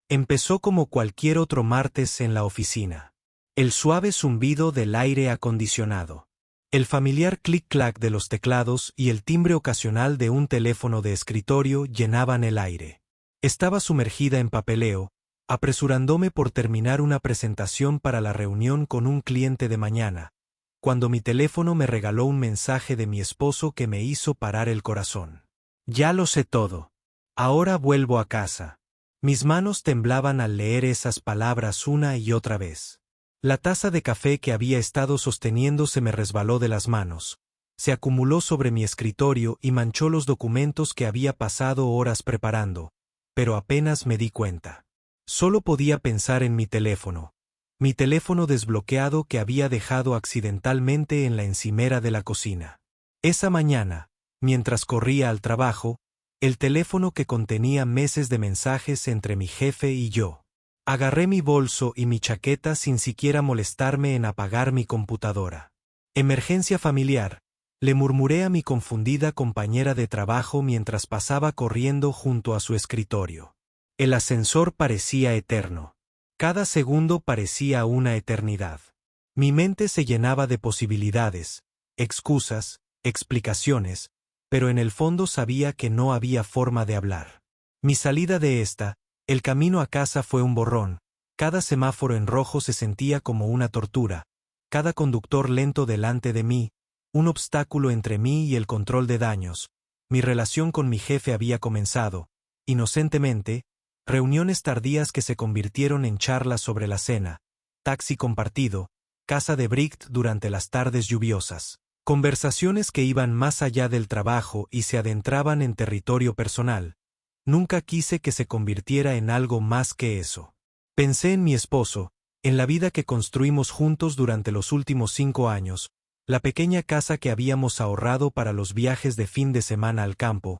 Empezó como cualquier otro martes en la oficina. El suave zumbido del aire acondicionado. El familiar clic-clac de los teclados y el timbre ocasional de un teléfono de escritorio llenaban el aire. Estaba sumergida en papeleo, apresurándome por terminar una presentación para la reunión con un cliente de mañana, cuando mi teléfono me regaló un mensaje de mi esposo que me hizo parar el corazón. Ya lo sé todo. Ahora vuelvo a casa. Mis manos temblaban al leer esas palabras una y otra vez. La taza de café que había estado sosteniendo se me resbaló de las manos, se acumuló sobre mi escritorio y manchó los documentos que había pasado horas preparando, pero apenas me di cuenta. Solo podía pensar en mi teléfono desbloqueado que había dejado accidentalmente en la encimera de la cocina. Esa mañana, mientras corría al trabajo, el teléfono que contenía meses de mensajes entre mi jefe y yo. Agarré mi bolso y mi chaqueta sin siquiera molestarme en apagar mi computadora. Emergencia familiar, le murmuré a mi confundida compañera de trabajo mientras pasaba corriendo junto a su escritorio. El ascensor parecía eterno. Cada segundo parecía una eternidad. Mi mente se llenaba de posibilidades, excusas, explicaciones, pero en el fondo sabía que no había forma de hablar. Mi salida de el camino a casa fue un borrón, cada semáforo en rojo se sentía como una tortura, cada conductor lento delante de mí, un obstáculo entre mí y el control de daños. Mi relación con mi jefe había comenzado, inocentemente, reuniones tardías que se convirtieron en charlas sobre la cena, taxi compartido, casa de Bricht durante las tardes lluviosas, conversaciones que iban más allá del trabajo y se adentraban en territorio personal. Nunca quise que se convirtiera en algo más que eso. Pensé en mi esposo, en la vida que construimos juntos durante los últimos 5 años, la pequeña casa que habíamos ahorrado para los viajes de fin de semana al campo,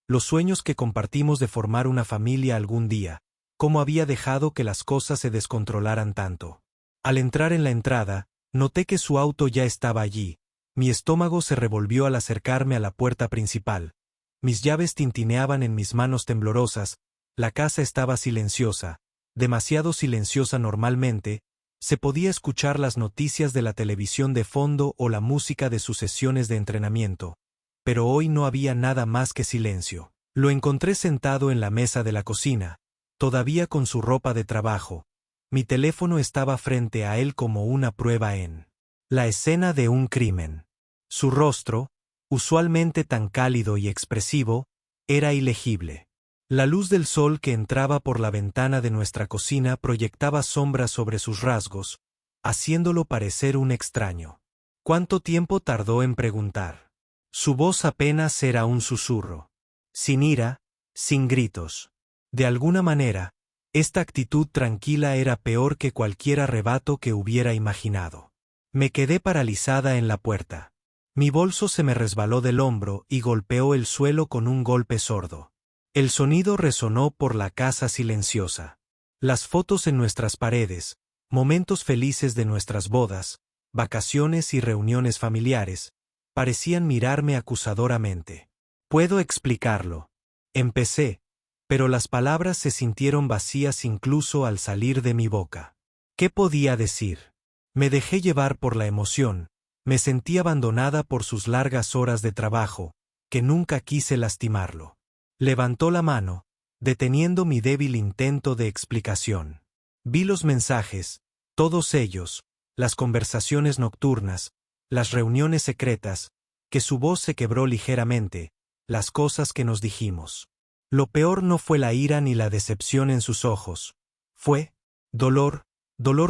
los sueños que compartimos de formar una familia algún día, cómo había dejado que las cosas se descontrolaran tanto. Al entrar en la entrada, noté que su auto ya estaba allí. Mi estómago se revolvió al acercarme a la puerta principal. Mis llaves tintineaban en mis manos temblorosas, la casa estaba silenciosa, demasiado silenciosa normalmente, se podía escuchar las noticias de la televisión de fondo o la música de sus sesiones de entrenamiento, pero hoy no había nada más que silencio. Lo encontré sentado en la mesa de la cocina, todavía con su ropa de trabajo. Mi teléfono estaba frente a él como una prueba en la escena de un crimen. Su rostro, usualmente tan cálido y expresivo, era ilegible. La luz del sol que entraba por la ventana de nuestra cocina proyectaba sombras sobre sus rasgos, haciéndolo parecer un extraño. ¿Cuánto tiempo tardó en preguntar? Su voz apenas era un susurro. Sin ira, sin gritos. De alguna manera, esta actitud tranquila era peor que cualquier arrebato que hubiera imaginado. Me quedé paralizada en la puerta. Mi bolso se me resbaló del hombro y golpeó el suelo con un golpe sordo. El sonido resonó por la casa silenciosa. Las fotos en nuestras paredes, momentos felices de nuestras bodas, vacaciones y reuniones familiares, parecían mirarme acusadoramente. Puedo explicarlo. Empecé, pero las palabras se sintieron vacías incluso al salir de mi boca. ¿Qué podía decir? Me dejé llevar por la emoción. Me sentí abandonada por sus largas horas de trabajo, que nunca quise lastimarlo. Levantó la mano, deteniendo mi débil intento de explicación. Vi los mensajes, todos ellos, las conversaciones nocturnas, las reuniones secretas, que su voz se quebró ligeramente, las cosas que nos dijimos. Lo peor no fue la ira ni la decepción en sus ojos. Fue dolor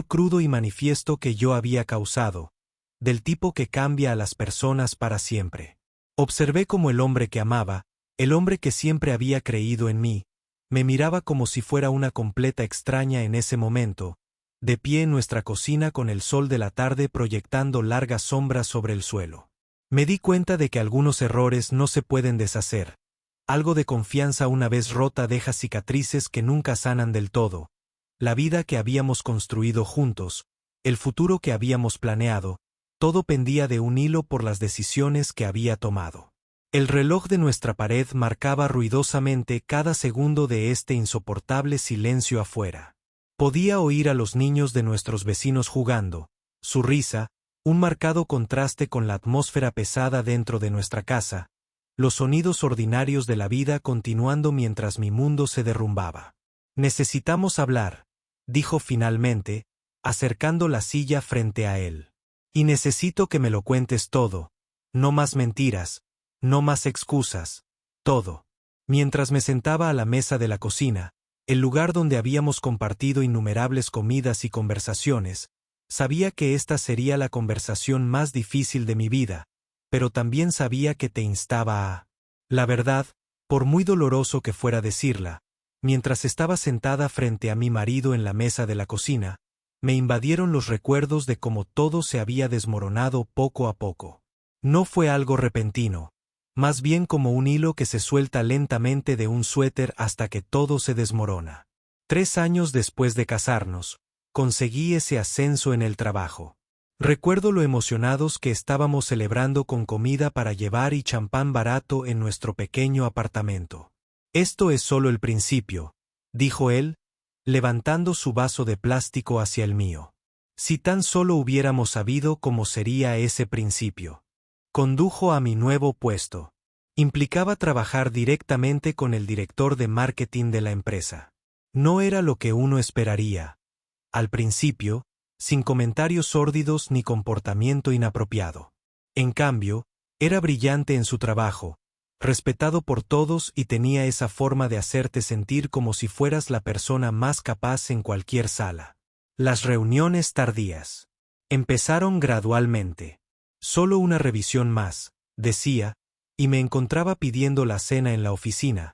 crudo y manifiesto que yo había causado, del tipo que cambia a las personas para siempre. Observé cómo el hombre que amaba, el hombre que siempre había creído en mí, me miraba como si fuera una completa extraña en ese momento, de pie en nuestra cocina con el sol de la tarde proyectando largas sombras sobre el suelo. Me di cuenta de que algunos errores no se pueden deshacer. Algo de confianza una vez rota deja cicatrices que nunca sanan del todo. La vida que habíamos construido juntos, el futuro que habíamos planeado, todo pendía de un hilo por las decisiones que había tomado. El reloj de nuestra pared marcaba ruidosamente cada segundo de este insoportable silencio afuera. Podía oír a los niños de nuestros vecinos jugando, su risa, un marcado contraste con la atmósfera pesada dentro de nuestra casa, los sonidos ordinarios de la vida continuando mientras mi mundo se derrumbaba. «Necesitamos hablar», dijo finalmente, acercando la silla frente a él. «Y necesito que me lo cuentes todo, no más mentiras, no más excusas, todo». Mientras me sentaba a la mesa de la cocina, el lugar donde habíamos compartido innumerables comidas y conversaciones, sabía que esta sería la conversación más difícil de mi vida, pero también sabía que te instaba a... La verdad, por muy doloroso que fuera decirla, mientras estaba sentada frente a mi marido en la mesa de la cocina, me invadieron los recuerdos de cómo todo se había desmoronado poco a poco. No fue algo repentino, más bien como un hilo que se suelta lentamente de un suéter hasta que todo se desmorona. 3 años después de casarnos, conseguí ese ascenso en el trabajo. Recuerdo lo emocionados que estábamos celebrando con comida para llevar y champán barato en nuestro pequeño apartamento. «Esto es solo el principio», dijo él, levantando su vaso de plástico hacia el mío. «Si tan solo hubiéramos sabido cómo sería ese principio». Condujo a mi nuevo puesto. Implicaba trabajar directamente con el director de marketing de la empresa. No era lo que uno esperaría. Al principio, sin comentarios sórdidos ni comportamiento inapropiado. En cambio, era brillante en su trabajo, respetado por todos y tenía esa forma de hacerte sentir como si fueras la persona más capaz en cualquier sala. Las reuniones tardías empezaron gradualmente. Solo una revisión más, decía, y me encontraba pidiendo la cena en la oficina,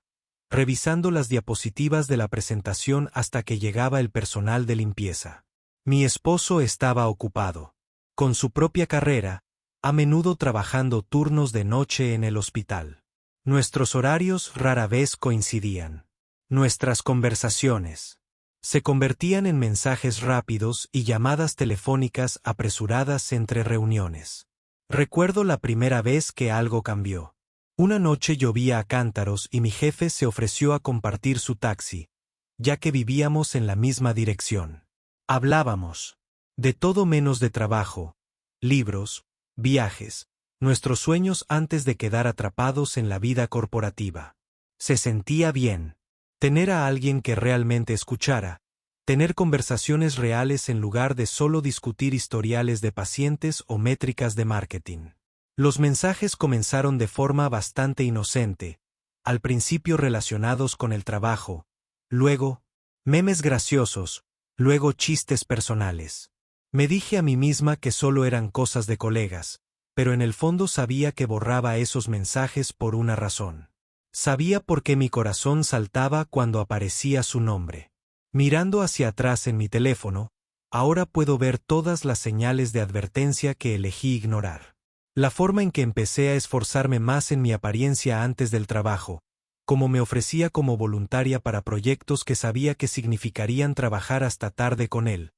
revisando las diapositivas de la presentación hasta que llegaba el personal de limpieza. Mi esposo estaba ocupado, con su propia carrera, a menudo trabajando turnos de noche en el hospital. Nuestros horarios rara vez coincidían. Nuestras conversaciones se convertían en mensajes rápidos y llamadas telefónicas apresuradas entre reuniones. Recuerdo la primera vez que algo cambió. Una noche llovía a cántaros y mi jefe se ofreció a compartir su taxi, ya que vivíamos en la misma dirección. Hablábamos de todo menos de trabajo, libros, viajes, nuestros sueños antes de quedar atrapados en la vida corporativa. Se sentía bien. Tener a alguien que realmente escuchara, tener conversaciones reales en lugar de solo discutir historiales de pacientes o métricas de marketing. Los mensajes comenzaron de forma bastante inocente, al principio relacionados con el trabajo, luego, memes graciosos, luego chistes personales. Me dije a mí misma que solo eran cosas de colegas, pero en el fondo sabía que borraba esos mensajes por una razón. Sabía por qué mi corazón saltaba cuando aparecía su nombre. Mirando hacia atrás en mi teléfono, ahora puedo ver todas las señales de advertencia que elegí ignorar. La forma en que empecé a esforzarme más en mi apariencia antes del trabajo, como me ofrecía como voluntaria para proyectos que sabía que significarían trabajar hasta tarde con él.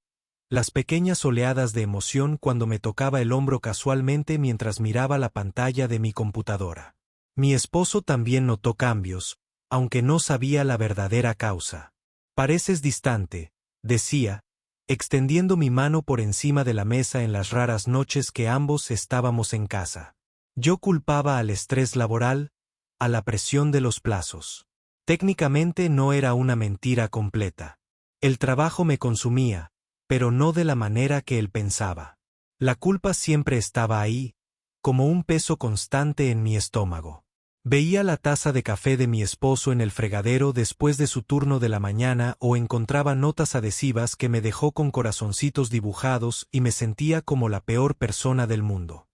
Las pequeñas oleadas de emoción cuando me tocaba el hombro casualmente mientras miraba la pantalla de mi computadora. Mi esposo también notó cambios, aunque no sabía la verdadera causa. «Pareces distante», decía, extendiendo mi mano por encima de la mesa en las raras noches que ambos estábamos en casa. Yo culpaba al estrés laboral, a la presión de los plazos. Técnicamente no era una mentira completa. El trabajo me consumía, pero no de la manera que él pensaba. La culpa siempre estaba ahí, como un peso constante en mi estómago. Veía la taza de café de mi esposo en el fregadero después de su turno de la mañana o encontraba notas adhesivas que me dejó con corazoncitos dibujados y me sentía como la peor persona del mundo.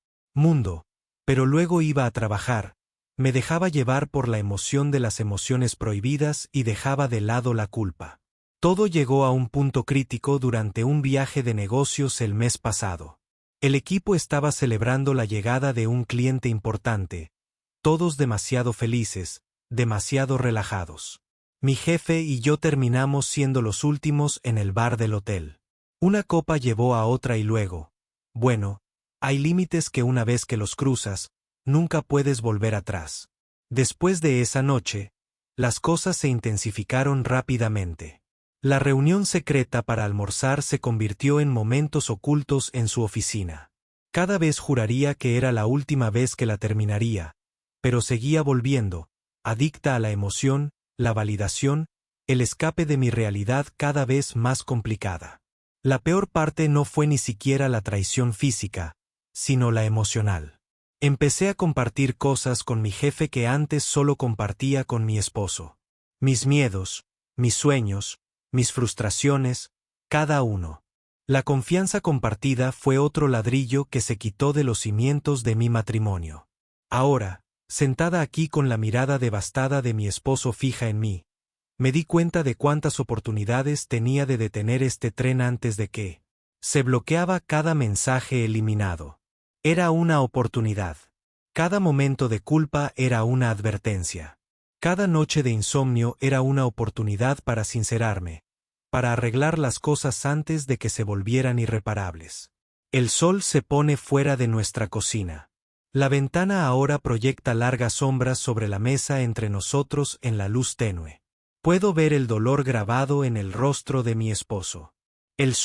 Pero luego iba a trabajar, me dejaba llevar por la emoción de las emociones prohibidas y dejaba de lado la culpa. Todo llegó a un punto crítico durante un viaje de negocios el mes pasado. El equipo estaba celebrando la llegada de un cliente importante, todos demasiado felices, demasiado relajados. Mi jefe y yo terminamos siendo los últimos en el bar del hotel. Una copa llevó a otra y luego, bueno, hay límites que una vez que los cruzas, nunca puedes volver atrás. Después de esa noche, las cosas se intensificaron rápidamente. La reunión secreta para almorzar se convirtió en momentos ocultos en su oficina. Cada vez juraría que era la última vez que la terminaría, pero seguía volviendo, adicta a la emoción, la validación, el escape de mi realidad cada vez más complicada. La peor parte no fue ni siquiera la traición física, sino la emocional. Empecé a compartir cosas con mi jefe que antes solo compartía con mi esposo. Mis miedos, mis sueños, mis frustraciones, cada uno. La confianza compartida fue otro ladrillo que se quitó de los cimientos de mi matrimonio. Ahora, sentada aquí con la mirada devastada de mi esposo fija en mí, me di cuenta de cuántas oportunidades tenía de detener este tren antes de que se bloqueaba cada mensaje eliminado. Era una oportunidad. Cada momento de culpa era una advertencia. Cada noche de insomnio era una oportunidad para sincerarme, para arreglar las cosas antes de que se volvieran irreparables. El sol se pone fuera de nuestra cocina. La ventana ahora proyecta largas sombras sobre la mesa entre nosotros en la luz tenue. Puedo ver el dolor grabado en el rostro de mi esposo. El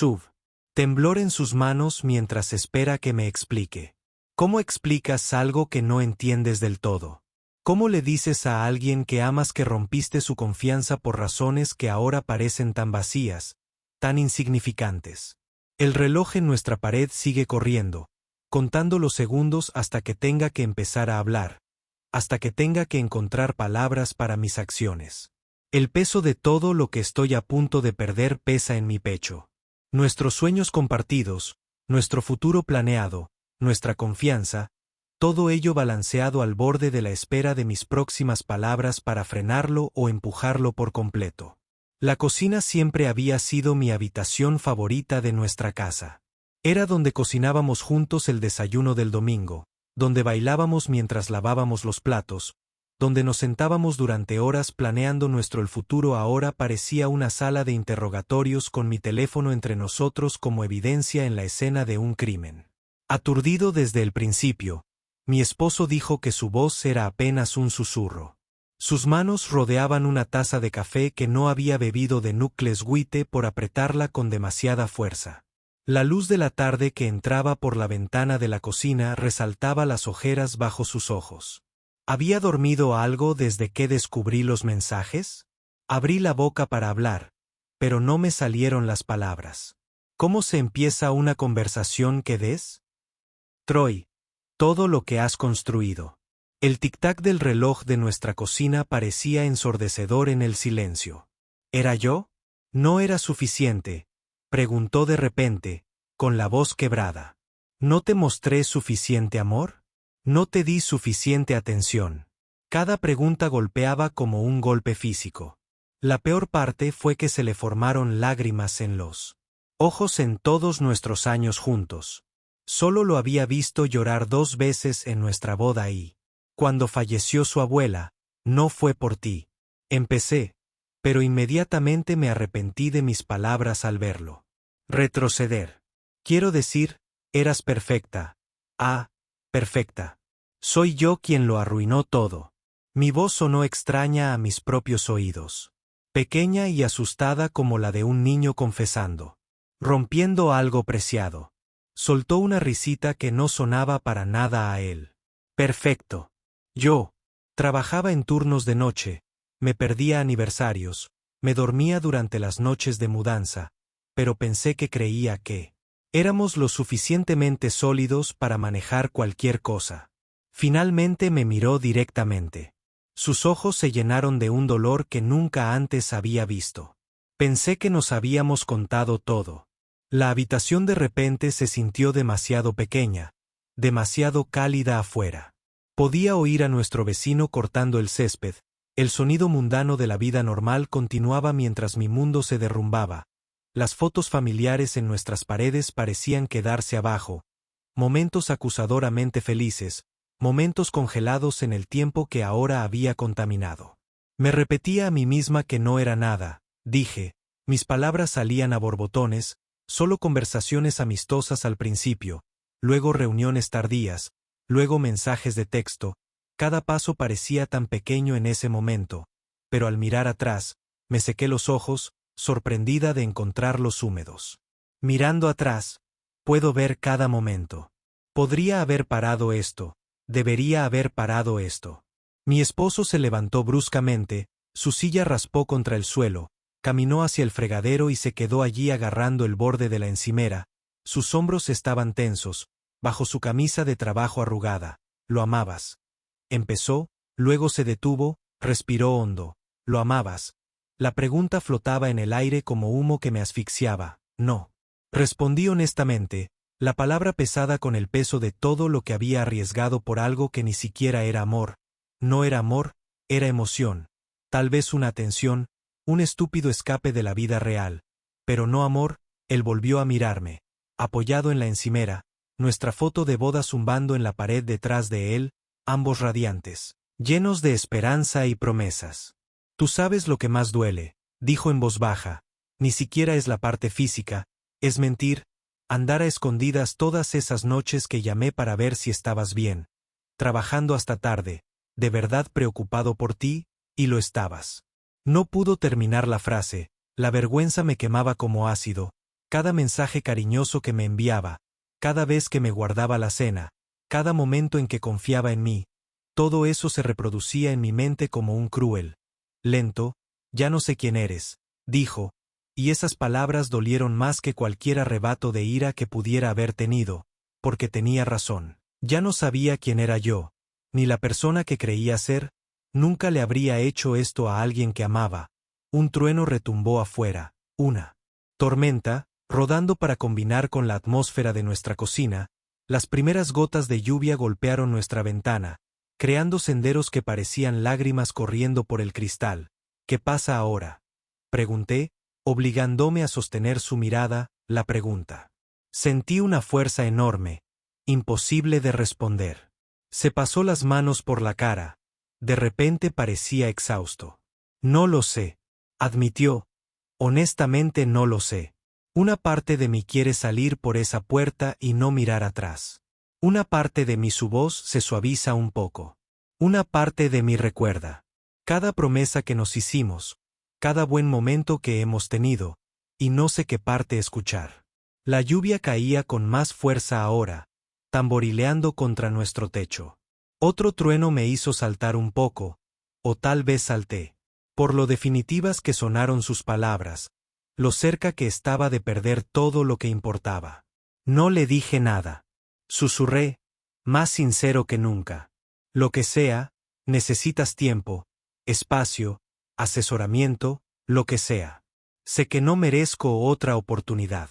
temblor en sus manos mientras espera que me explique. ¿Cómo explicas algo que no entiendes del todo? ¿Cómo le dices a alguien que amas que rompiste su confianza por razones que ahora parecen tan vacías, tan insignificantes? El reloj en nuestra pared sigue corriendo, contando los segundos hasta que tenga que empezar a hablar, hasta que tenga que encontrar palabras para mis acciones. El peso de todo lo que estoy a punto de perder pesa en mi pecho. Nuestros sueños compartidos, nuestro futuro planeado, nuestra confianza, todo ello balanceado al borde de la espera de mis próximas palabras para frenarlo o empujarlo por completo. La cocina siempre había sido mi habitación favorita de nuestra casa. Era donde cocinábamos juntos el desayuno del domingo, donde bailábamos mientras lavábamos los platos, donde nos sentábamos durante horas planeando el futuro. Ahora parecía una sala de interrogatorios con mi teléfono entre nosotros como evidencia en la escena de un crimen. Aturdido desde el principio, mi esposo dijo que su voz era apenas un susurro. Sus manos rodeaban una taza de café que no había bebido de Nucleswite por apretarla con demasiada fuerza. La luz de la tarde que entraba por la ventana de la cocina resaltaba las ojeras bajo sus ojos. ¿Había dormido algo desde que descubrí los mensajes? Abrí la boca para hablar, pero no me salieron las palabras. ¿Cómo se empieza una conversación que des? Troy, todo lo que has construido. El tic-tac del reloj de nuestra cocina parecía ensordecedor en el silencio. ¿Era yo? ¿No era suficiente?, preguntó de repente, con la voz quebrada. ¿No te mostré suficiente amor? ¿No te di suficiente atención? Cada pregunta golpeaba como un golpe físico. La peor parte fue que se le formaron lágrimas en los ojos en todos nuestros años juntos. Solo lo había visto llorar 2 veces en nuestra boda y, cuando falleció su abuela, no fue por ti. Empecé, pero inmediatamente me arrepentí de mis palabras al verlo. Retroceder. Quiero decir, eras perfecta. Perfecta. Soy yo quien lo arruinó todo. Mi voz sonó extraña a mis propios oídos. Pequeña y asustada como la de un niño confesando. Rompiendo algo preciado. Soltó una risita que no sonaba para nada a él. Perfecto. Yo trabajaba en turnos de noche, me perdía aniversarios, me dormía durante las noches de mudanza, pero pensé que creía que éramos lo suficientemente sólidos para manejar cualquier cosa. Finalmente me miró directamente. Sus ojos se llenaron de un dolor que nunca antes había visto. Pensé que nos habíamos contado todo. La habitación de repente se sintió demasiado pequeña, demasiado cálida afuera. Podía oír a nuestro vecino cortando el césped. El sonido mundano de la vida normal continuaba mientras mi mundo se derrumbaba. Las fotos familiares en nuestras paredes parecían quedarse abajo. Momentos acusadoramente felices, momentos congelados en el tiempo que ahora había contaminado. Me repetía a mí misma que no era nada, dije, mis palabras salían a borbotones, solo conversaciones amistosas al principio, luego reuniones tardías, luego mensajes de texto. Cada paso parecía tan pequeño en ese momento, pero al mirar atrás, me sequé los ojos, sorprendida de encontrarlos húmedos. Mirando atrás, puedo ver cada momento. Podría haber parado esto, debería haber parado esto. Mi esposo se levantó bruscamente, su silla raspó contra el suelo, caminó hacia el fregadero y se quedó allí agarrando el borde de la encimera. Sus hombros estaban tensos, bajo su camisa de trabajo arrugada. «¿Lo amabas?». Empezó, luego se detuvo, respiró hondo. «¿Lo amabas?». La pregunta flotaba en el aire como humo que me asfixiaba. «No». Respondí honestamente, la palabra pesada con el peso de todo lo que había arriesgado por algo que ni siquiera era amor. No era amor, era emoción. Tal vez una atención, un estúpido escape de la vida real. Pero no amor. Él volvió a mirarme. Apoyado en la encimera, nuestra foto de boda zumbando en la pared detrás de él, ambos radiantes, llenos de esperanza y promesas. «Tú sabes lo que más duele», dijo en voz baja. «Ni siquiera es la parte física, es mentir, andar a escondidas todas esas noches que llamé para ver si estabas bien. Trabajando hasta tarde, de verdad preocupado por ti, y lo estabas». No pudo terminar la frase, la vergüenza me quemaba como ácido. Cada mensaje cariñoso que me enviaba, cada vez que me guardaba la cena, cada momento en que confiaba en mí, todo eso se reproducía en mi mente como un cruel, lento, «Ya no sé quién eres», dijo, y esas palabras dolieron más que cualquier arrebato de ira que pudiera haber tenido, porque tenía razón. Ya no sabía quién era yo, ni la persona que creía ser. Nunca le habría hecho esto a alguien que amaba. Un trueno retumbó afuera, una tormenta, rodando para combinar con la atmósfera de nuestra cocina. Las primeras gotas de lluvia golpearon nuestra ventana, creando senderos que parecían lágrimas corriendo por el cristal. «¿Qué pasa ahora?», pregunté, obligándome a sostener su mirada, la pregunta. Sentí una fuerza enorme, imposible de responder. Se pasó las manos por la cara. De repente parecía exhausto. «No lo sé», admitió. «Honestamente no lo sé. Una parte de mí quiere salir por esa puerta y no mirar atrás. Una parte de mí, su voz se suaviza un poco. Una parte de mí recuerda cada promesa que nos hicimos, cada buen momento que hemos tenido, y no sé qué parte escuchar». La lluvia caía con más fuerza ahora, tamborileando contra nuestro techo. Otro trueno me hizo saltar un poco, o tal vez salté, por lo definitivas que sonaron sus palabras, lo cerca que estaba de perder todo lo que importaba. No le dije nada. Susurré, más sincero que nunca. «Lo que sea, necesitas tiempo, espacio, asesoramiento, lo que sea. Sé que no merezco otra oportunidad».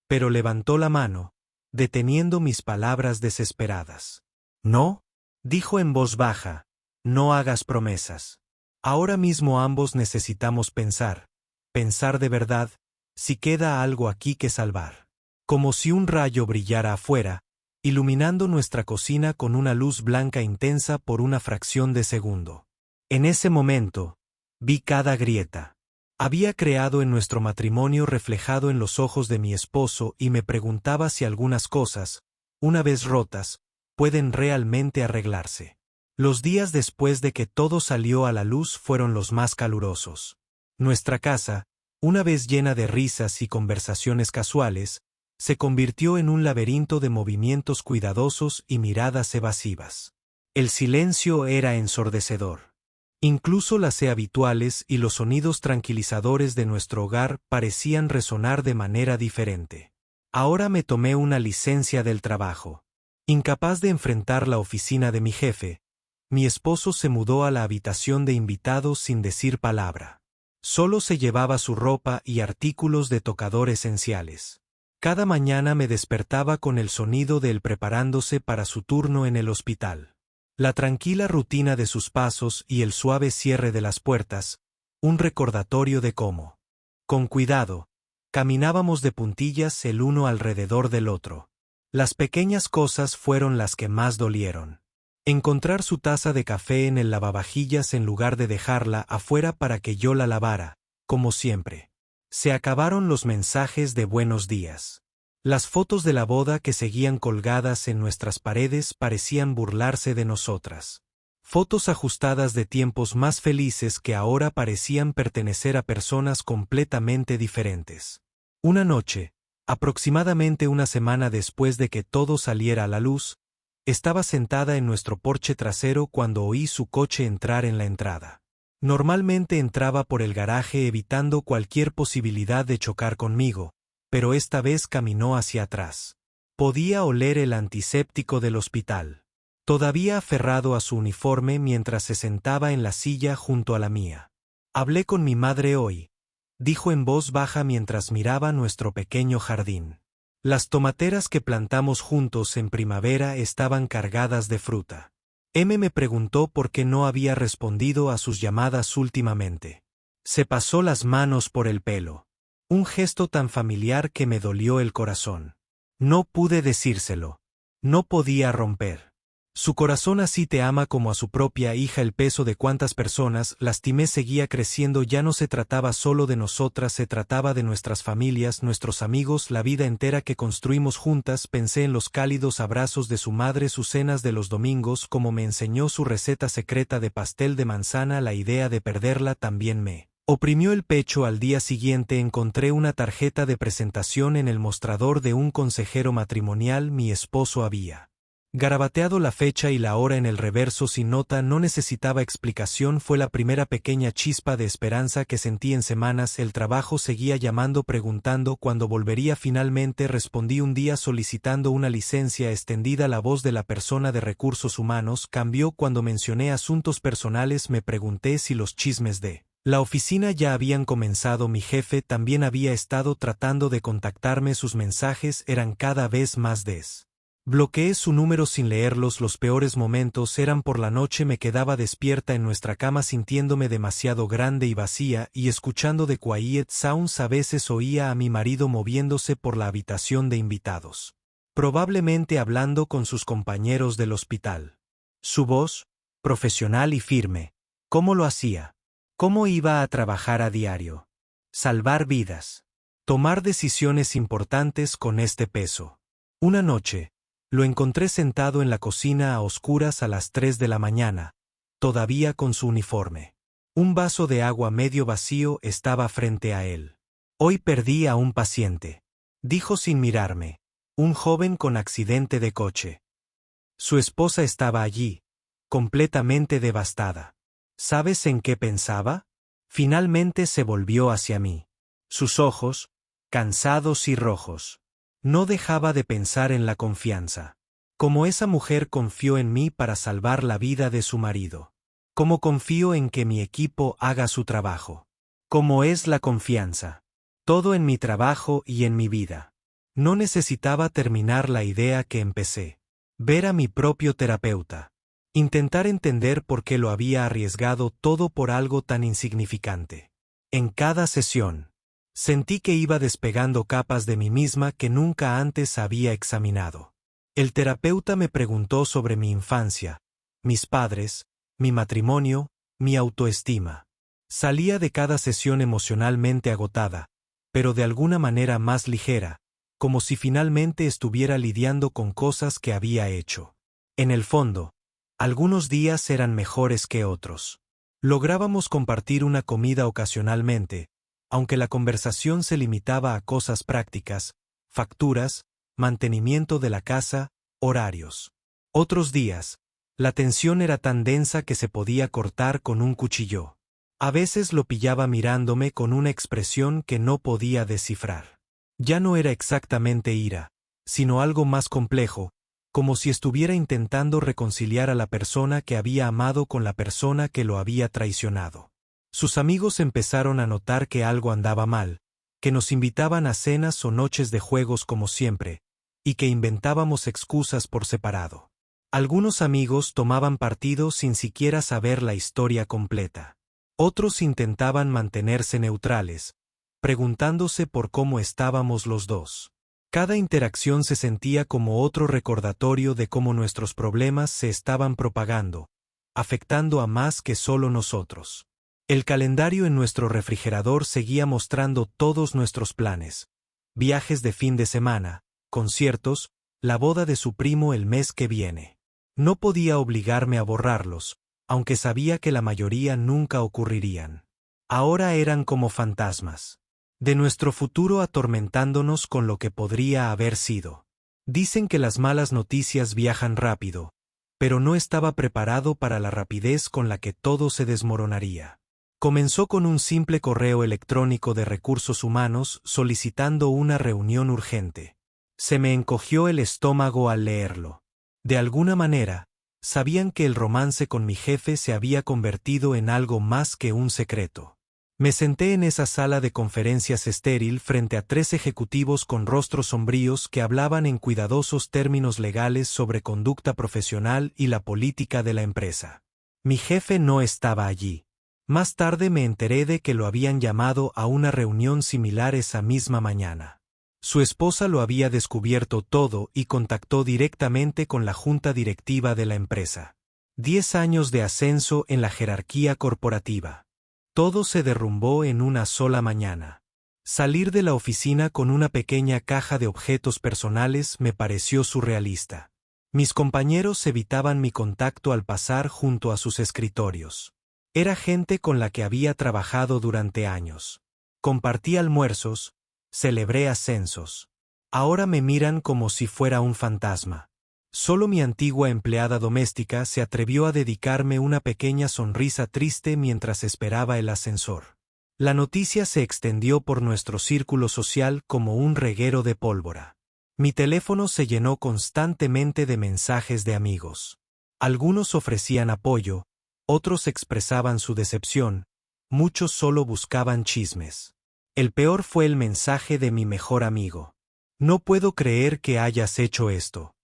Pero levantó la mano, deteniendo mis palabras desesperadas. «No», dijo en voz baja, «no hagas promesas. Ahora mismo ambos necesitamos pensar de verdad, si queda algo aquí que salvar». Como si un rayo brillara afuera, iluminando nuestra cocina con una luz blanca intensa por una fracción de segundo. En ese momento, vi cada grieta. Había creado en nuestro matrimonio reflejado en los ojos de mi esposo y me preguntaba si algunas cosas, una vez rotas, pueden realmente arreglarse. Los días después de que todo salió a la luz fueron los más calurosos. Nuestra casa, una vez llena de risas y conversaciones casuales, se convirtió en un laberinto de movimientos cuidadosos y miradas evasivas. El silencio era ensordecedor. Incluso las habituales y los sonidos tranquilizadores de nuestro hogar parecían resonar de manera diferente. Ahora me tomé una licencia del trabajo. Incapaz de enfrentar la oficina de mi jefe, mi esposo se mudó a la habitación de invitados sin decir palabra. Solo se llevaba su ropa y artículos de tocador esenciales. Cada mañana me despertaba con el sonido de él preparándose para su turno en el hospital. La tranquila rutina de sus pasos y el suave cierre de las puertas, un recordatorio de cómo, con cuidado, caminábamos de puntillas el uno alrededor del otro. Las pequeñas cosas fueron las que más dolieron. Encontrar su taza de café en el lavavajillas en lugar de dejarla afuera para que yo la lavara, como siempre. Se acabaron los mensajes de buenos días. Las fotos de la boda que seguían colgadas en nuestras paredes parecían burlarse de nosotras. Fotos ajustadas de tiempos más felices que ahora parecían pertenecer a personas completamente diferentes. Una noche, aproximadamente una semana después de que todo saliera a la luz, estaba sentada en nuestro porche trasero cuando oí su coche entrar en la entrada. Normalmente entraba por el garaje evitando cualquier posibilidad de chocar conmigo, pero esta vez caminó hacia atrás. Podía oler el antiséptico del hospital. Todavía aferrado a su uniforme mientras se sentaba en la silla junto a la mía. Hablé con mi madre hoy, dijo en voz baja mientras miraba nuestro pequeño jardín. Las tomateras que plantamos juntos en primavera estaban cargadas de fruta. Me preguntó por qué no había respondido a sus llamadas últimamente. Se pasó las manos por el pelo. Un gesto tan familiar que me dolió el corazón. No pude decírselo. No podía romper. Su corazón así te ama como a su propia hija. El peso de cuántas personas lastimé seguía creciendo. Ya no se trataba solo de nosotras, se trataba de nuestras familias, nuestros amigos, la vida entera que construimos juntas. Pensé en los cálidos abrazos de su madre, sus cenas de los domingos, como me enseñó su receta secreta de pastel de manzana. La idea de perderla también me oprimió el pecho. Al día siguiente encontré una tarjeta de presentación en el mostrador de un consejero matrimonial. Mi esposo había garabateado la fecha y la hora en el reverso sin nota. No necesitaba explicación. Fue la primera pequeña chispa de esperanza que sentí en semanas. El trabajo seguía llamando, preguntando cuándo volvería. Finalmente respondí un día solicitando una licencia extendida. La voz de la persona de recursos humanos cambió cuando mencioné asuntos personales. Me pregunté si los chismes de la oficina ya habían comenzado. Mi jefe también había estado tratando de contactarme. Sus mensajes eran cada vez más Bloqueé su número sin leerlos. Los peores momentos eran por la noche. Me quedaba despierta en nuestra cama sintiéndome demasiado grande y vacía y escuchando The Quiet Sounds. A veces oía a mi marido moviéndose por la habitación de invitados, probablemente hablando con sus compañeros del hospital. Su voz, profesional y firme. ¿Cómo lo hacía? ¿Cómo iba a trabajar a diario? Salvar vidas. Tomar decisiones importantes con este peso. Una noche, lo encontré sentado en la cocina a oscuras a las 3 de la mañana, todavía con su uniforme. Un vaso de agua medio vacío estaba frente a él. Hoy perdí a un paciente, dijo sin mirarme, un joven con accidente de coche. Su esposa estaba allí, completamente devastada. ¿Sabes en qué pensaba? Finalmente se volvió hacia mí. Sus ojos, cansados y rojos. No dejaba de pensar en la confianza. Como esa mujer confió en mí para salvar la vida de su marido. Como confío en que mi equipo haga su trabajo. Como es la confianza. Todo en mi trabajo y en mi vida. No necesitaba terminar la idea que empecé. Ver a mi propio terapeuta. Intentar entender por qué lo había arriesgado todo por algo tan insignificante. En cada sesión, sentí que iba despegando capas de mí misma que nunca antes había examinado. El terapeuta me preguntó sobre mi infancia, mis padres, mi matrimonio, mi autoestima. Salía de cada sesión emocionalmente agotada, pero de alguna manera más ligera, como si finalmente estuviera lidiando con cosas que había hecho. En el fondo, algunos días eran mejores que otros. Lográbamos compartir una comida ocasionalmente, aunque la conversación se limitaba a cosas prácticas, facturas, mantenimiento de la casa, horarios. Otros días, la tensión era tan densa que se podía cortar con un cuchillo. A veces lo pillaba mirándome con una expresión que no podía descifrar. Ya no era exactamente ira, sino algo más complejo, como si estuviera intentando reconciliar a la persona que había amado con la persona que lo había traicionado. Sus amigos empezaron a notar que algo andaba mal, que nos invitaban a cenas o noches de juegos como siempre, y que inventábamos excusas por separado. Algunos amigos tomaban partido sin siquiera saber la historia completa. Otros intentaban mantenerse neutrales, preguntándose por cómo estábamos los dos. Cada interacción se sentía como otro recordatorio de cómo nuestros problemas se estaban propagando, afectando a más que solo nosotros. El calendario en nuestro refrigerador seguía mostrando todos nuestros planes: viajes de fin de semana, conciertos, la boda de su primo el mes que viene. No podía obligarme a borrarlos, aunque sabía que la mayoría nunca ocurrirían. Ahora eran como fantasmas de nuestro futuro atormentándonos con lo que podría haber sido. Dicen que las malas noticias viajan rápido, pero no estaba preparado para la rapidez con la que todo se desmoronaría. Comenzó con un simple correo electrónico de recursos humanos solicitando una reunión urgente. Se me encogió el estómago al leerlo. De alguna manera, sabían que el romance con mi jefe se había convertido en algo más que un secreto. Me senté en esa sala de conferencias estéril frente a 3 ejecutivos con rostros sombríos que hablaban en cuidadosos términos legales sobre conducta profesional y la política de la empresa. Mi jefe no estaba allí. Más tarde me enteré de que lo habían llamado a una reunión similar esa misma mañana. Su esposa lo había descubierto todo y contactó directamente con la junta directiva de la empresa. 10 años de ascenso en la jerarquía corporativa. Todo se derrumbó en una sola mañana. Salir de la oficina con una pequeña caja de objetos personales me pareció surrealista. Mis compañeros evitaban mi contacto al pasar junto a sus escritorios. Era gente con la que había trabajado durante años. Compartí almuerzos, celebré ascensos. Ahora me miran como si fuera un fantasma. Solo mi antigua empleada doméstica se atrevió a dedicarme una pequeña sonrisa triste mientras esperaba el ascensor. La noticia se extendió por nuestro círculo social como un reguero de pólvora. Mi teléfono se llenó constantemente de mensajes de amigos. Algunos ofrecían apoyo, otros expresaban su decepción, muchos solo buscaban chismes. El peor fue el mensaje de mi mejor amigo. No puedo creer que hayas hecho esto.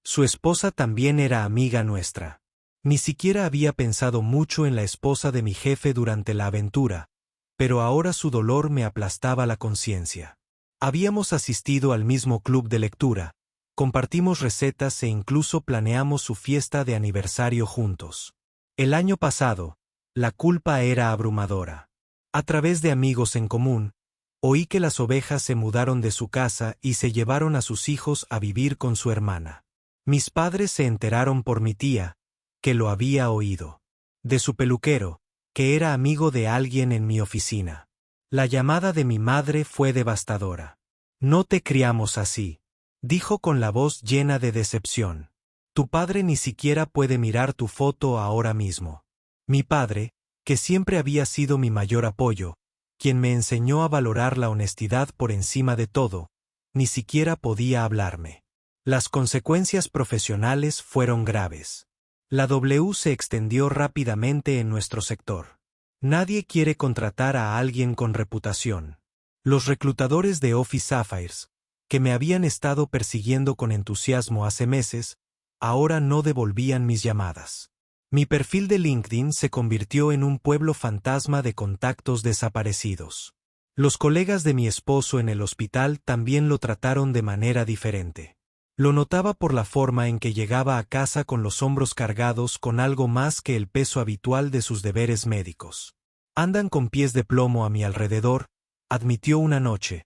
Su esposa también era amiga nuestra. Ni siquiera había pensado mucho en la esposa de mi jefe durante la aventura, pero ahora su dolor me aplastaba la conciencia. Habíamos asistido al mismo club de lectura, compartimos recetas e incluso planeamos su fiesta de aniversario juntos. El año pasado, la culpa era abrumadora. A través de amigos en común, oí que las ovejas se mudaron de su casa y se llevaron a sus hijos a vivir con su hermana. Mis padres se enteraron por mi tía, que lo había oído. De su peluquero, que era amigo de alguien en mi oficina. La llamada de mi madre fue devastadora. No te criamos así, dijo con la voz llena de decepción. Tu padre ni siquiera puede mirar tu foto ahora mismo. Mi padre, que siempre había sido mi mayor apoyo, quien me enseñó a valorar la honestidad por encima de todo, ni siquiera podía hablarme. Las consecuencias profesionales fueron graves. La W se extendió rápidamente en nuestro sector. Nadie quiere contratar a alguien con reputación. Los reclutadores de Office Sapphires, que me habían estado persiguiendo con entusiasmo hace meses, ahora no devolvían mis llamadas. Mi perfil de LinkedIn se convirtió en un pueblo fantasma de contactos desaparecidos. Los colegas de mi esposo en el hospital también lo trataron de manera diferente. Lo notaba por la forma en que llegaba a casa con los hombros cargados con algo más que el peso habitual de sus deberes médicos. Andan con pies de plomo a mi alrededor, admitió una noche,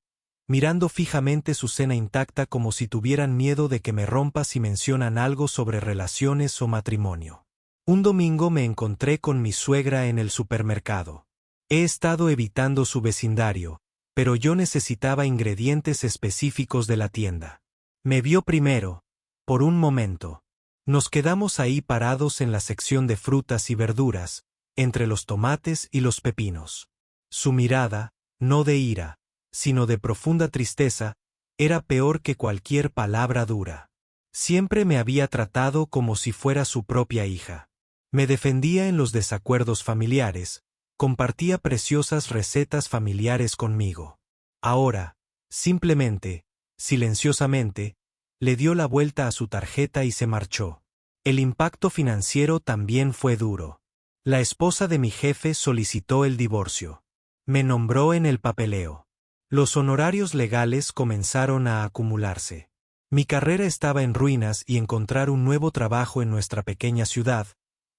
mirando fijamente su cena intacta como si tuvieran miedo de que me rompa si mencionan algo sobre relaciones o matrimonio. Un domingo me encontré con mi suegra en el supermercado. He estado evitando su vecindario, pero yo necesitaba ingredientes específicos de la tienda. Me vio primero, por un momento. Nos quedamos ahí parados en la sección de frutas y verduras, entre los tomates y los pepinos. Su mirada, no de ira, sino de profunda tristeza, era peor que cualquier palabra dura. Siempre me había tratado como si fuera su propia hija. Me defendía en los desacuerdos familiares, compartía preciosas recetas familiares conmigo. Ahora, simplemente, silenciosamente, le dio la vuelta a su tarjeta y se marchó. El impacto financiero también fue duro. La esposa de mi jefe solicitó el divorcio. Me nombró en el papeleo. Los honorarios legales comenzaron a acumularse. Mi carrera estaba en ruinas y encontrar un nuevo trabajo en nuestra pequeña ciudad,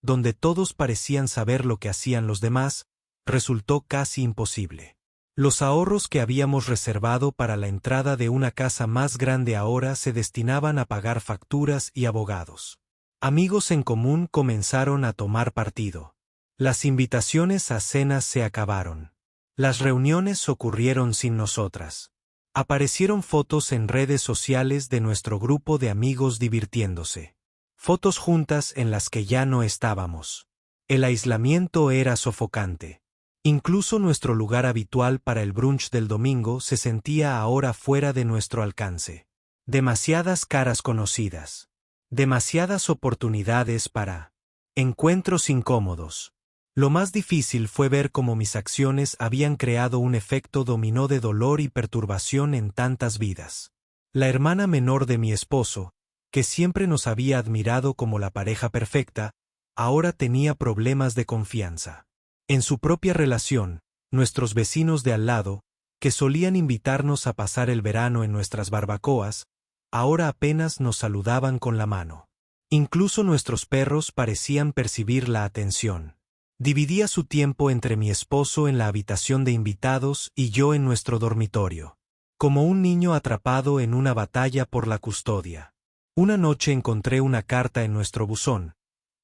donde todos parecían saber lo que hacían los demás, resultó casi imposible. Los ahorros que habíamos reservado para la entrada de una casa más grande ahora se destinaban a pagar facturas y abogados. Amigos en común comenzaron a tomar partido. Las invitaciones a cenas se acabaron. Las reuniones ocurrieron sin nosotras. Aparecieron fotos en redes sociales de nuestro grupo de amigos divirtiéndose. Fotos juntas en las que ya no estábamos. El aislamiento era sofocante. Incluso nuestro lugar habitual para el brunch del domingo se sentía ahora fuera de nuestro alcance. Demasiadas caras conocidas. Demasiadas oportunidades para encuentros incómodos. Lo más difícil fue ver cómo mis acciones habían creado un efecto dominó de dolor y perturbación en tantas vidas. La hermana menor de mi esposo, que siempre nos había admirado como la pareja perfecta, ahora tenía problemas de confianza. En su propia relación, nuestros vecinos de al lado, que solían invitarnos a pasar el verano en nuestras barbacoas, ahora apenas nos saludaban con la mano. Incluso nuestros perros parecían percibir la atención. Dividía su tiempo entre mi esposo en la habitación de invitados y yo en nuestro dormitorio. Como un niño atrapado en una batalla por la custodia. Una noche encontré una carta en nuestro buzón,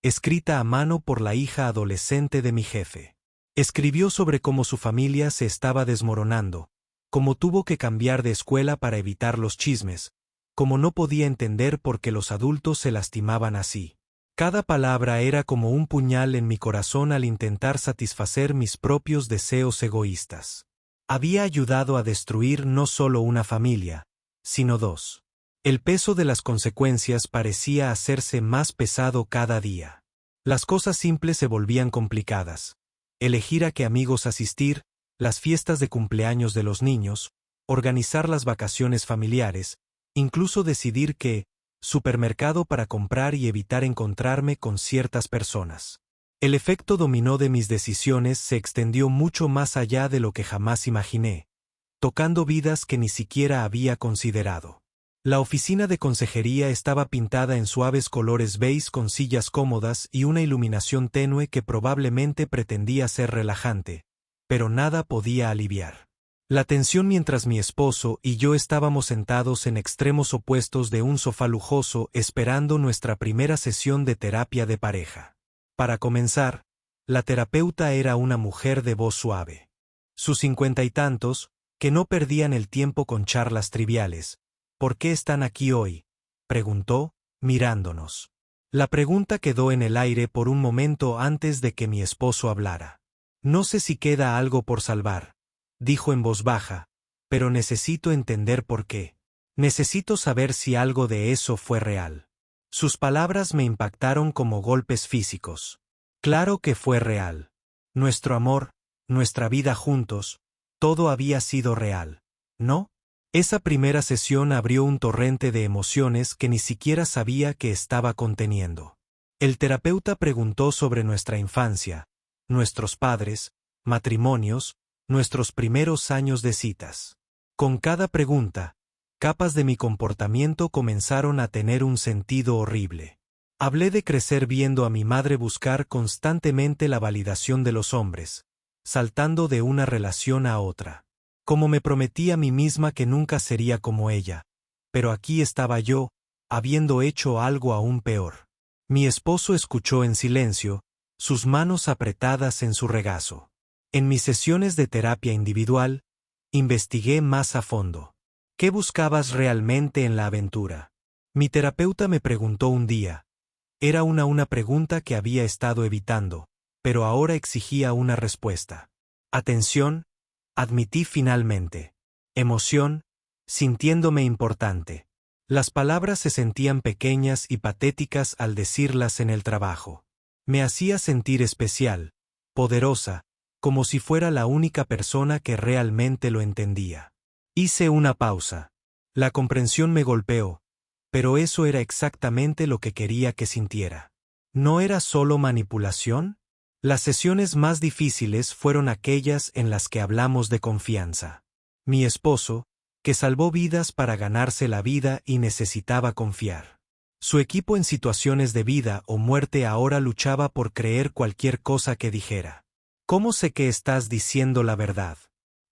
escrita a mano por la hija adolescente de mi jefe. Escribió sobre cómo su familia se estaba desmoronando, cómo tuvo que cambiar de escuela para evitar los chismes, cómo no podía entender por qué los adultos se lastimaban así. Cada palabra era como un puñal en mi corazón al intentar satisfacer mis propios deseos egoístas. Había ayudado a destruir no solo una familia, sino dos. El peso de las consecuencias parecía hacerse más pesado cada día. Las cosas simples se volvían complicadas. Elegir a qué amigos asistir, las fiestas de cumpleaños de los niños, organizar las vacaciones familiares, incluso decidir qué supermercado para comprar y evitar encontrarme con ciertas personas. El efecto dominó de mis decisiones se extendió mucho más allá de lo que jamás imaginé, tocando vidas que ni siquiera había considerado. La oficina de consejería estaba pintada en suaves colores beige con sillas cómodas y una iluminación tenue que probablemente pretendía ser relajante, pero nada podía aliviar la tensión mientras mi esposo y yo estábamos sentados en extremos opuestos de un sofá lujoso esperando nuestra primera sesión de terapia de pareja. Para comenzar, la terapeuta era una mujer de voz suave. Sus 50 y tantos, que no perdían el tiempo con charlas triviales. ¿Por qué están aquí hoy?, preguntó, mirándonos. La pregunta quedó en el aire por un momento antes de que mi esposo hablara. No sé si queda algo por salvar, dijo en voz baja, pero necesito entender por qué. Necesito saber si algo de eso fue real. Sus palabras me impactaron como golpes físicos. Claro que fue real. Nuestro amor, nuestra vida juntos, todo había sido real, ¿no? Esa primera sesión abrió un torrente de emociones que ni siquiera sabía que estaba conteniendo. El terapeuta preguntó sobre nuestra infancia, nuestros padres, matrimonios, nuestros primeros años de citas. Con cada pregunta, capas de mi comportamiento comenzaron a tener un sentido horrible. Hablé de crecer viendo a mi madre buscar constantemente la validación de los hombres, saltando de una relación a otra. Como me prometí a mí misma que nunca sería como ella, pero aquí estaba yo, habiendo hecho algo aún peor. Mi esposo escuchó en silencio, sus manos apretadas en su regazo. En mis sesiones de terapia individual, investigué más a fondo. ¿Qué buscabas realmente en la aventura? Mi terapeuta me preguntó un día. Era una pregunta que había estado evitando, pero ahora exigía una respuesta. Atención, admití finalmente. Emoción, sintiéndome importante. Las palabras se sentían pequeñas y patéticas al decirlas en el trabajo. Me hacía sentir especial, poderosa, como si fuera la única persona que realmente lo entendía. Hice una pausa. La comprensión me golpeó, pero eso era exactamente lo que quería que sintiera. ¿No era solo manipulación? Las sesiones más difíciles fueron aquellas en las que hablamos de confianza. Mi esposo, que salvó vidas para ganarse la vida y necesitaba confiar. Su equipo en situaciones de vida o muerte ahora luchaba por creer cualquier cosa que dijera. ¿Cómo sé que estás diciendo la verdad?,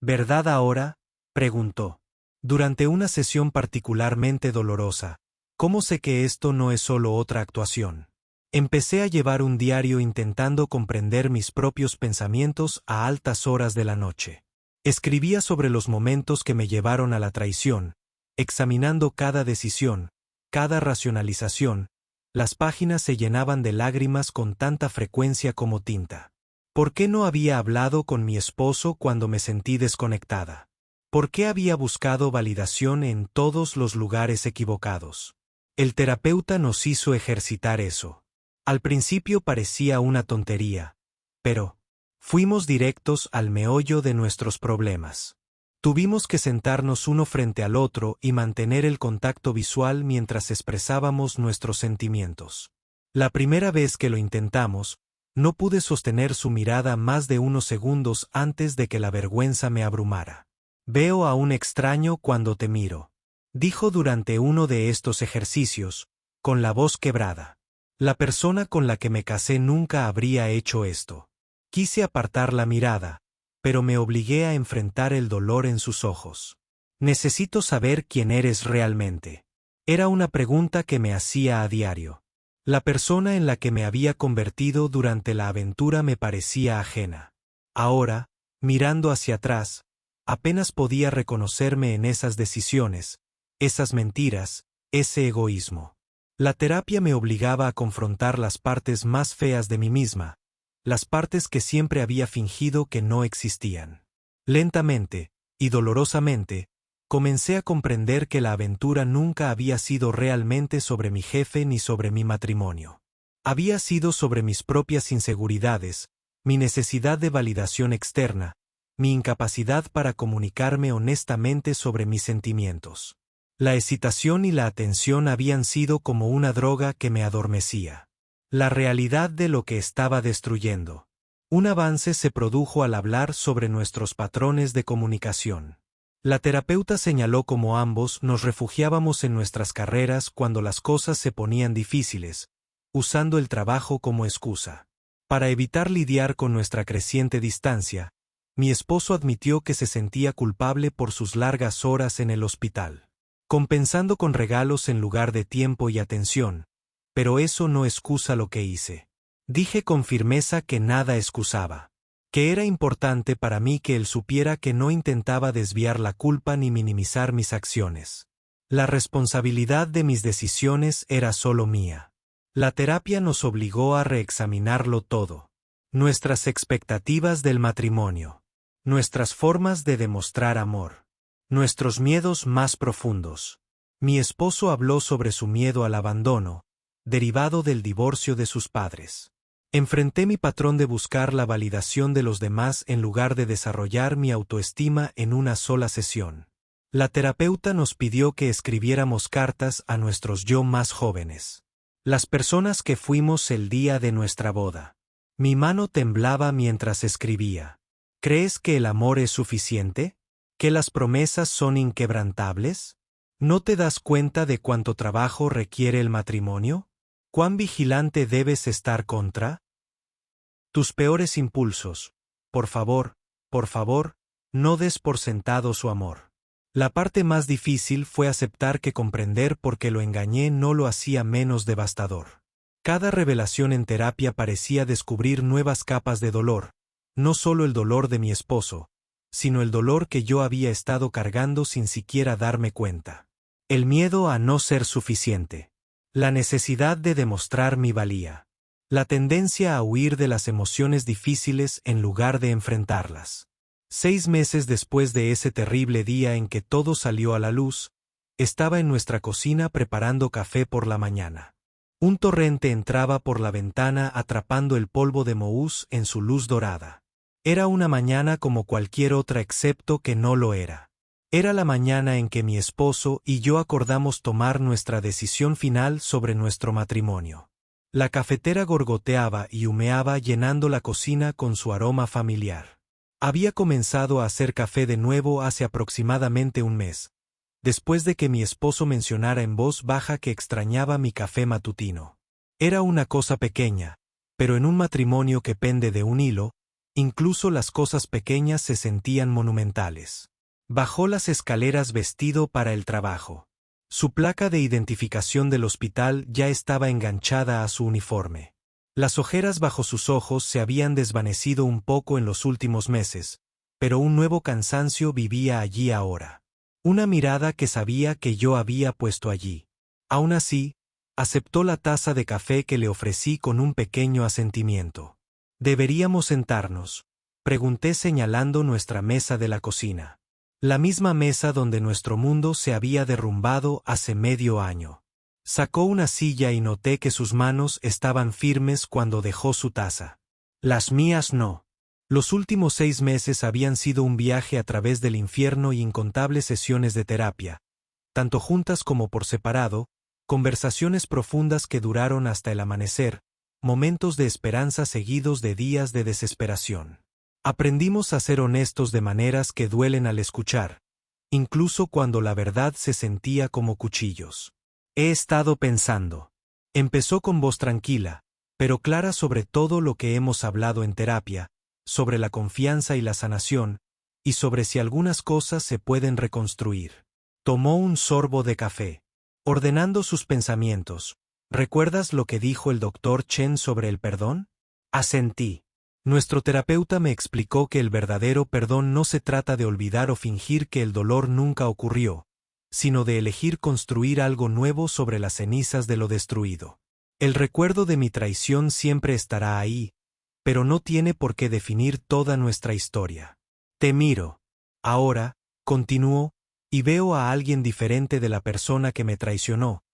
¿Verdad ahora?, preguntó. Durante una sesión particularmente dolorosa. ¿Cómo sé que esto no es solo otra actuación? Empecé a llevar un diario intentando comprender mis propios pensamientos a altas horas de la noche. Escribía sobre los momentos que me llevaron a la traición, examinando cada decisión, cada racionalización. Las páginas se llenaban de lágrimas con tanta frecuencia como tinta. ¿Por qué no había hablado con mi esposo cuando me sentí desconectada? ¿Por qué había buscado validación en todos los lugares equivocados? El terapeuta nos hizo ejercitar eso. Al principio parecía una tontería, pero fuimos directos al meollo de nuestros problemas. Tuvimos que sentarnos uno frente al otro y mantener el contacto visual mientras expresábamos nuestros sentimientos. La primera vez que lo intentamos, no pude sostener su mirada más de unos segundos antes de que la vergüenza me abrumara. «Veo a un extraño cuando te miro», dijo durante uno de estos ejercicios, con la voz quebrada. La persona con la que me casé nunca habría hecho esto. Quise apartar la mirada, pero me obligué a enfrentar el dolor en sus ojos. «Necesito saber quién eres realmente». Era una pregunta que me hacía a diario. La persona en la que me había convertido durante la aventura me parecía ajena. Ahora, mirando hacia atrás, apenas podía reconocerme en esas decisiones, esas mentiras, ese egoísmo. La terapia me obligaba a confrontar las partes más feas de mí misma, las partes que siempre había fingido que no existían. Lentamente, y dolorosamente, comencé a comprender que la aventura nunca había sido realmente sobre mi jefe ni sobre mi matrimonio. Había sido sobre mis propias inseguridades, mi necesidad de validación externa, mi incapacidad para comunicarme honestamente sobre mis sentimientos. La excitación y la atención habían sido como una droga que me adormecía. La realidad de lo que estaba destruyendo. Un avance se produjo al hablar sobre nuestros patrones de comunicación. La terapeuta señaló cómo ambos nos refugiábamos en nuestras carreras cuando las cosas se ponían difíciles, usando el trabajo como excusa. Para evitar lidiar con nuestra creciente distancia, mi esposo admitió que se sentía culpable por sus largas horas en el hospital, compensando con regalos en lugar de tiempo y atención. Pero eso no excusa lo que hice. Dije con firmeza que nada excusaba. Que era importante para mí que él supiera que no intentaba desviar la culpa ni minimizar mis acciones. La responsabilidad de mis decisiones era solo mía. La terapia nos obligó a reexaminarlo todo. Nuestras expectativas del matrimonio. Nuestras formas de demostrar amor. Nuestros miedos más profundos. Mi esposo habló sobre su miedo al abandono, derivado del divorcio de sus padres. Enfrenté mi patrón de buscar la validación de los demás en lugar de desarrollar mi autoestima en una sola sesión. La terapeuta nos pidió que escribiéramos cartas a nuestros yo más jóvenes. Las personas que fuimos el día de nuestra boda. Mi mano temblaba mientras escribía. ¿Crees que el amor es suficiente? ¿Que las promesas son inquebrantables? ¿No te das cuenta de cuánto trabajo requiere el matrimonio? ¿Cuán vigilante debes estar contra tus peores impulsos? Por favor, no des por sentado su amor. La parte más difícil fue aceptar que comprender por qué lo engañé no lo hacía menos devastador. Cada revelación en terapia parecía descubrir nuevas capas de dolor, no solo el dolor de mi esposo, sino el dolor que yo había estado cargando sin siquiera darme cuenta. El miedo a no ser suficiente. La necesidad de demostrar mi valía. La tendencia a huir de las emociones difíciles en lugar de enfrentarlas. 6 meses después de ese terrible día en que todo salió a la luz, estaba en nuestra cocina preparando café por la mañana. Un torrente entraba por la ventana atrapando el polvo de mousse en su luz dorada. Era una mañana como cualquier otra excepto que no lo era. Era la mañana en que mi esposo y yo acordamos tomar nuestra decisión final sobre nuestro matrimonio. La cafetera gorgoteaba y humeaba llenando la cocina con su aroma familiar. Había comenzado a hacer café de nuevo hace aproximadamente un mes, después de que mi esposo mencionara en voz baja que extrañaba mi café matutino. Era una cosa pequeña, pero en un matrimonio que pende de un hilo, Incluso las cosas pequeñas se sentían monumentales. Bajó las escaleras vestido para el trabajo. Su placa de identificación del hospital ya estaba enganchada a su uniforme. Las ojeras bajo sus ojos se habían desvanecido un poco en los últimos meses, pero un nuevo cansancio vivía allí ahora. Una mirada que sabía que yo había puesto allí. Aún así, aceptó la taza de café que le ofrecí con un pequeño asentimiento. «¿Deberíamos sentarnos?», pregunté señalando nuestra mesa de la cocina. La misma mesa donde nuestro mundo se había derrumbado hace medio año. Sacó una silla y noté que sus manos estaban firmes cuando dejó su taza. Las mías no. Los últimos 6 meses habían sido un viaje a través del infierno y incontables sesiones de terapia, tanto juntas como por separado, conversaciones profundas que duraron hasta el amanecer, momentos de esperanza seguidos de días de desesperación. Aprendimos a ser honestos de maneras que duelen al escuchar, incluso cuando la verdad se sentía como cuchillos. He estado pensando. Empezó con voz tranquila, pero clara sobre todo lo que hemos hablado en terapia, sobre la confianza y la sanación, y sobre si algunas cosas se pueden reconstruir. Tomó un sorbo de café. Ordenando sus pensamientos, ¿recuerdas lo que dijo el Dr. Chen sobre el perdón? Asentí. Nuestro terapeuta me explicó que el verdadero perdón no se trata de olvidar o fingir que el dolor nunca ocurrió, sino de elegir construir algo nuevo sobre las cenizas de lo destruido. El recuerdo de mi traición siempre estará ahí, pero no tiene por qué definir toda nuestra historia. Te miro. Ahora, continuó, y veo a alguien diferente de la persona que me traicionó,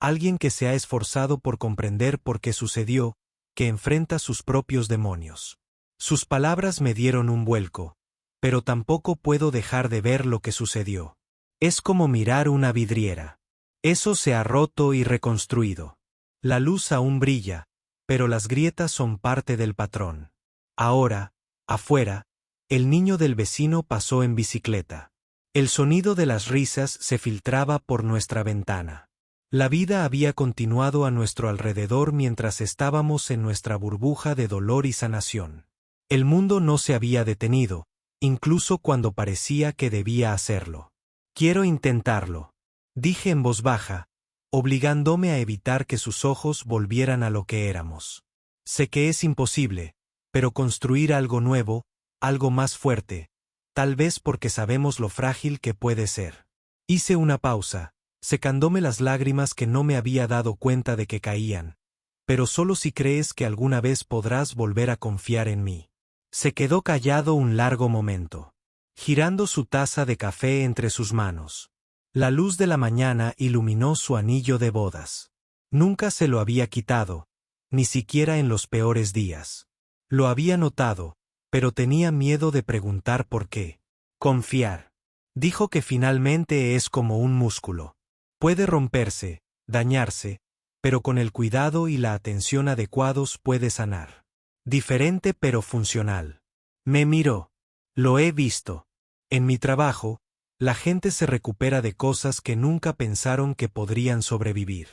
alguien que se ha esforzado por comprender por qué sucedió, que enfrenta sus propios demonios. Sus palabras me dieron un vuelco, pero tampoco puedo dejar de ver lo que sucedió. Es como mirar una vidriera. Eso se ha roto y reconstruido. La luz aún brilla, pero las grietas son parte del patrón. Ahora, afuera, el niño del vecino pasó en bicicleta. El sonido de las risas se filtraba por nuestra ventana. La vida había continuado a nuestro alrededor mientras estábamos en nuestra burbuja de dolor y sanación. El mundo no se había detenido, incluso cuando parecía que debía hacerlo. Quiero intentarlo, dije en voz baja, obligándome a evitar que sus ojos volvieran a lo que éramos. Sé que es imposible, pero construir algo nuevo, algo más fuerte, tal vez porque sabemos lo frágil que puede ser. Hice una pausa, secándome las lágrimas que no me había dado cuenta de que caían. Pero solo si crees que alguna vez podrás volver a confiar en mí. Se quedó callado un largo momento, girando su taza de café entre sus manos. La luz de la mañana iluminó su anillo de bodas. Nunca se lo había quitado, ni siquiera en los peores días. Lo había notado, pero tenía miedo de preguntar por qué. Confiar. Dijo que finalmente es como un músculo. Puede romperse, dañarse, pero con el cuidado y la atención adecuados puede sanar. Diferente pero funcional. Me miró. Lo he visto. En mi trabajo, la gente se recupera de cosas que nunca pensaron que podrían sobrevivir.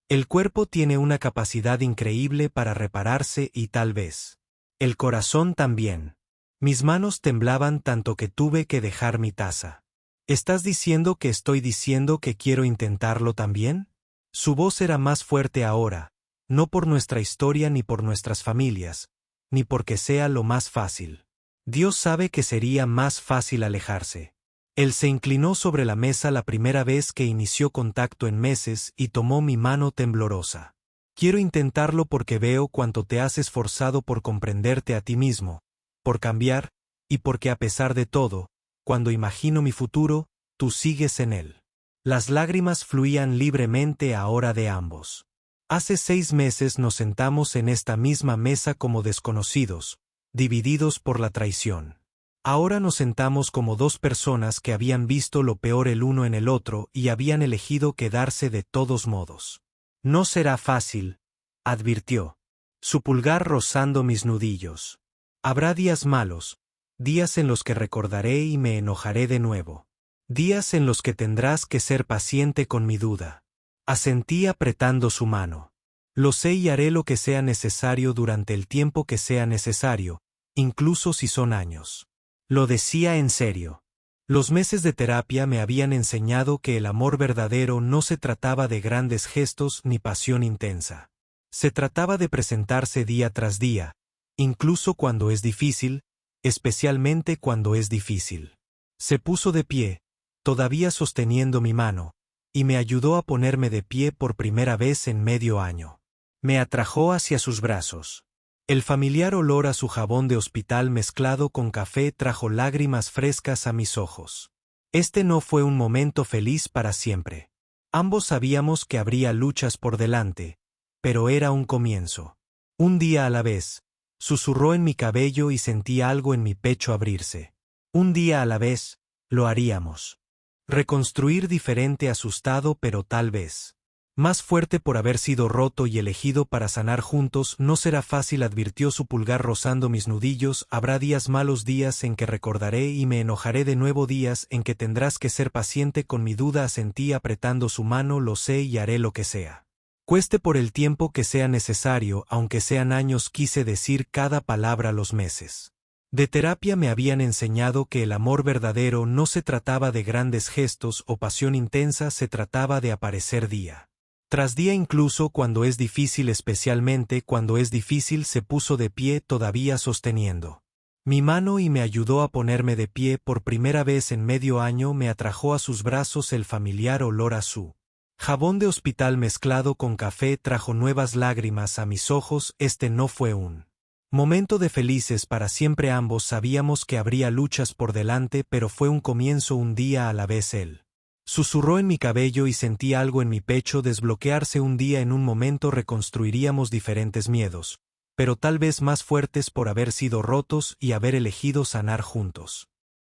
El cuerpo tiene una capacidad increíble para repararse y tal vez el corazón también. Mis manos temblaban tanto que tuve que dejar mi taza. ¿Estás diciendo que estoy diciendo que quiero intentarlo también? Su voz era más fuerte ahora, no por nuestra historia ni por nuestras familias, ni porque sea lo más fácil. Dios sabe que sería más fácil alejarse. Él se inclinó sobre la mesa la primera vez que inició contacto en meses y tomó mi mano temblorosa. Quiero intentarlo porque veo cuánto te has esforzado por comprenderte a ti mismo, por cambiar, y porque a pesar de todo, cuando imagino mi futuro, tú sigues en él. Las lágrimas fluían libremente ahora de ambos. Hace 6 meses nos sentamos en esta misma mesa como desconocidos, divididos por la traición. Ahora nos sentamos como 2 personas que habían visto lo peor el uno en el otro y habían elegido quedarse de todos modos. No será fácil, advirtió, su pulgar rozando mis nudillos. Habrá días malos, días en los que recordaré y me enojaré de nuevo. Días en los que tendrás que ser paciente con mi duda. Asentí apretando su mano. Lo sé y haré lo que sea necesario durante el tiempo que sea necesario, incluso si son años. Lo decía en serio. Los meses de terapia me habían enseñado que el amor verdadero no se trataba de grandes gestos ni pasión intensa. Se trataba de presentarse día tras día, incluso cuando es difícil, especialmente cuando es difícil. Se puso de pie, todavía sosteniendo mi mano, y me ayudó a ponerme de pie por primera vez en medio año. Me atrajo hacia sus brazos. El familiar olor a su jabón de hospital mezclado con café trajo lágrimas frescas a mis ojos. Este no fue un momento feliz para siempre. Ambos sabíamos que habría luchas por delante, pero era un comienzo. Un día a la vez, susurró en mi cabello y sentí algo en mi pecho abrirse. Un día a la vez, lo haríamos. Reconstruir diferente, asustado, pero tal vez más fuerte por haber sido roto y elegido para sanar juntos. No será fácil, advirtió su pulgar rozando mis nudillos. Habrá días malos, días en que recordaré y me enojaré de nuevo, días en que tendrás que ser paciente con mi duda, asentí apretando su mano. Lo sé y haré lo que sea. Cueste por el tiempo que sea necesario, aunque sean años, quise decir cada palabra. Los meses de terapia me habían enseñado que el amor verdadero no se trataba de grandes gestos o pasión intensa, se trataba de aparecer día tras día, incluso cuando es difícil, especialmente cuando es difícil. Se puso de pie, todavía sosteniendo mi mano, y me ayudó a ponerme de pie por primera vez en medio año. Me atrajo a sus brazos. El familiar olor a su jabón de hospital mezclado con café trajo nuevas lágrimas a mis ojos. Este no fue un momento de felices para siempre. Ambos sabíamos que habría luchas por delante, pero fue un comienzo, un día a la vez. Él susurró en mi cabello y sentí algo en mi pecho desbloquearse. Un día, en un momento, reconstruiríamos diferentes miedos, pero tal vez más fuertes por haber sido rotos y haber elegido sanar juntos.